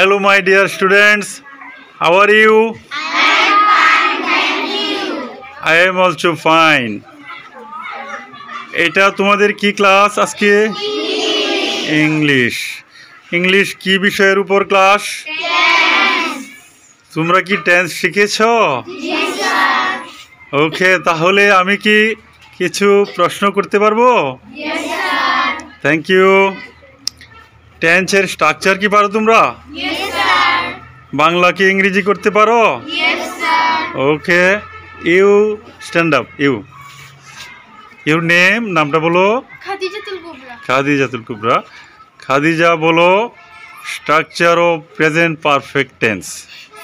Hello, my dear students. How are you? I am fine, thank you. I am also fine. এটা তোমাদের কি class আজকে? English. English কি বিষয়ের উপর ক্লাস? তোমরা কি টেন্স শিখেছো? ওকে, তাহলে আমি কি কিছু প্রশ্ন করতে পারবো? Thank you. টেন্সের স্ট্রাকচার কি পারো তোমরা? বাংলা কি ইংরেজি করতে পারো? Okay, you stand up. Your name, নামটা বলো। খাদিজাতুল কুবরা। খাদিজা বলো structure of present perfect tense.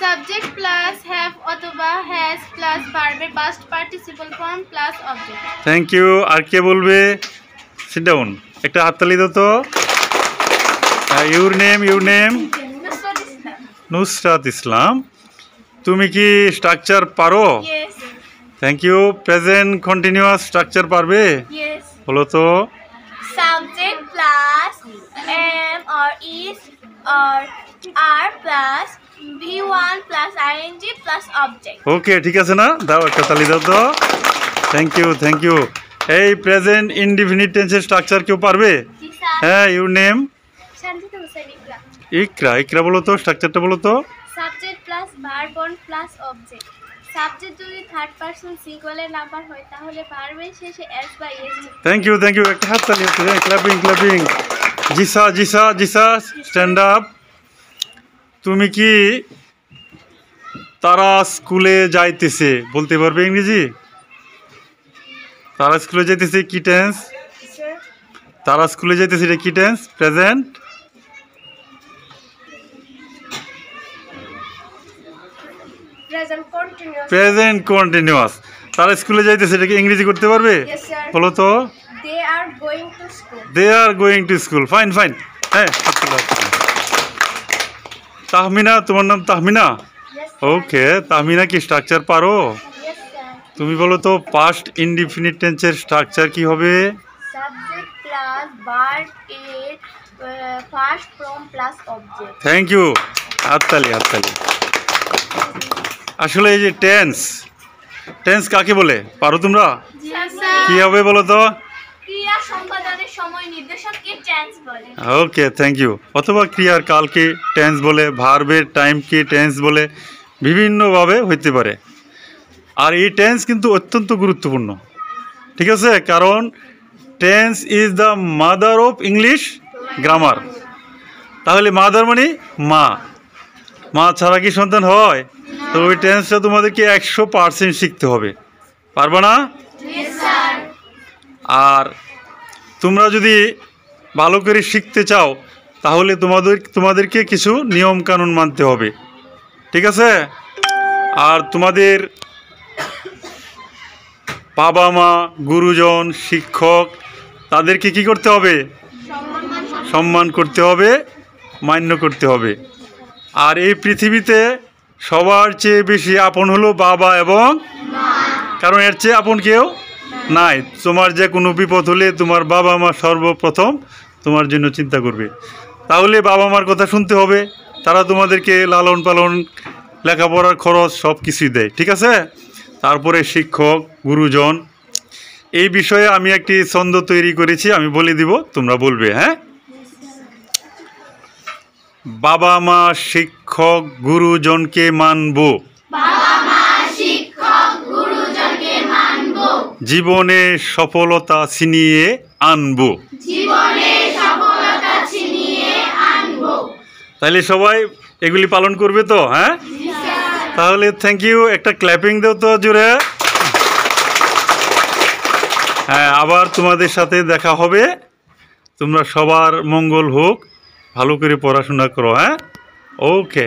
Subject plus have অথবা has plus verb past participle form plus object. Thank you. আর কে বলবে? Sit down. একটা হাততালি দাও তো। Your name Nusrat Islam. তুমি কি স্ট্রাকচার পারো? Yes. Thank you. Present continuous structure পারবে? Yes. বলো তো। Subject plus am or is or are plus V1 plus ing plus object. ওকে, ঠিক আছে না? দাও একটা তালি দাও তো। Thank you. এই প্রেজেন্ট ইনডিফিনিট টেন্সের স্ট্রাকচার কেউ পারবে? হ্যাঁ, your name? Shanjita Hussain Ikra. Ikra বলো তো, স্ট্রাকচারটা বলো তো। Subject plus verb on plus object. Subject যদি থার্ড পারসন সিঙ্গুলার নাম্বার হয় তাহলে ভার্বের শেষে এস বা এস। Thank you. একটা হাততালি হচ্ছে। ক্ল্যাপিং। Jisa stand up. তুমি কি তারা স্কুলে যাইতেছে বলতে পারবে ইংরেজি? তারা স্কুলে যাইতেছে কি টেন্স? তারা স্কুলে যাইতেছে এটা কি টেন্স? প্রেজেন্ট। Present continuous. তারা স্কুলে যাইতেছে এটাকে ইংরেজি করতে পারবে? বলো তো। They are going to school. Fine. হ্যাঁ, তাহমিনা, তোমার নাম তাহমিনা? ওকে, তাহমিনা কি স্ট্রাকচার পারো? তুমি বলো তো পাস্ট ইনডিফিনিট টেন্সের স্ট্রাকচার কি হবে? সাবজেক্ট প্লাস ভার্ব এর first form plus object. Thank you. হাততালি। আসলে এই যে টেন্স কাকে বলে পারো তোমরা? কি হবে বলো তো? ক্রিয়া সম্পাদনের সময় নির্দেশককে টেন্স বলে। ওকে, থ্যাংক ইউ। অথবা ক্রিয়ার কালকে টেন্স বলে, ভার্বের টাইমকে টেন্স বলে, বিভিন্নভাবে হইতে পারে। আর এই টেন্স কিন্তু অত্যন্ত গুরুত্বপূর্ণ, ঠিক আছে? কারণ tense is the mother of English grammar. তাহলে মাদার মানে মা ছাড়া কি সন্তান হয়? তো ওই টেন্সটা তোমাদেরকে 100% শিখতে হবে। পারবে না? আর তোমরা যদি ভালো করে শিখতে চাও তাহলে তোমাদেরকে কিছু নিয়ম কানুন মানতে হবে, ঠিক আছে? আর তোমাদের বাবা মা, গুরুজন, শিক্ষক তাদেরকে কি করতে হবে? সম্মান করতে হবে, মান্য করতে হবে। আর এই পৃথিবীতে সবার চেয়ে বেশি আপন হলো বাবা এবং কারণ এর চেয়ে আপন কেউ নাই। তোমার যে কোনো বিপদ হলে তোমার বাবা মা সর্বপ্রথম তোমার জন্য চিন্তা করবে। তাহলে বাবা মার কথা শুনতে হবে। তারা তোমাদেরকে লালন পালন, লেখাপড়ার খরচ সব কিছুই দেয়, ঠিক আছে? তারপরে শিক্ষক, গুরুজন। এই বিষয়ে আমি একটি ছন্দ তৈরি করেছি, আমি বলে দিব, তোমরা বলবে। হ্যাঁ, বাবা মা শিক্ষক গুরুজনকে মানব, জীবনে সফলতা ছিনিয়ে আনবো। তাহলে সবাই এগুলি পালন করবে তো? হ্যাঁ, তাহলে থ্যাংক ইউ। একটা ক্ল্যাপিং দাও তো জোরে। হ্যাঁ, আবার তোমাদের সাথে দেখা হবে। তোমরা সবার মঙ্গল হোক, ভালো করে পড়াশোনা করো। হ্যাঁ, ওকে।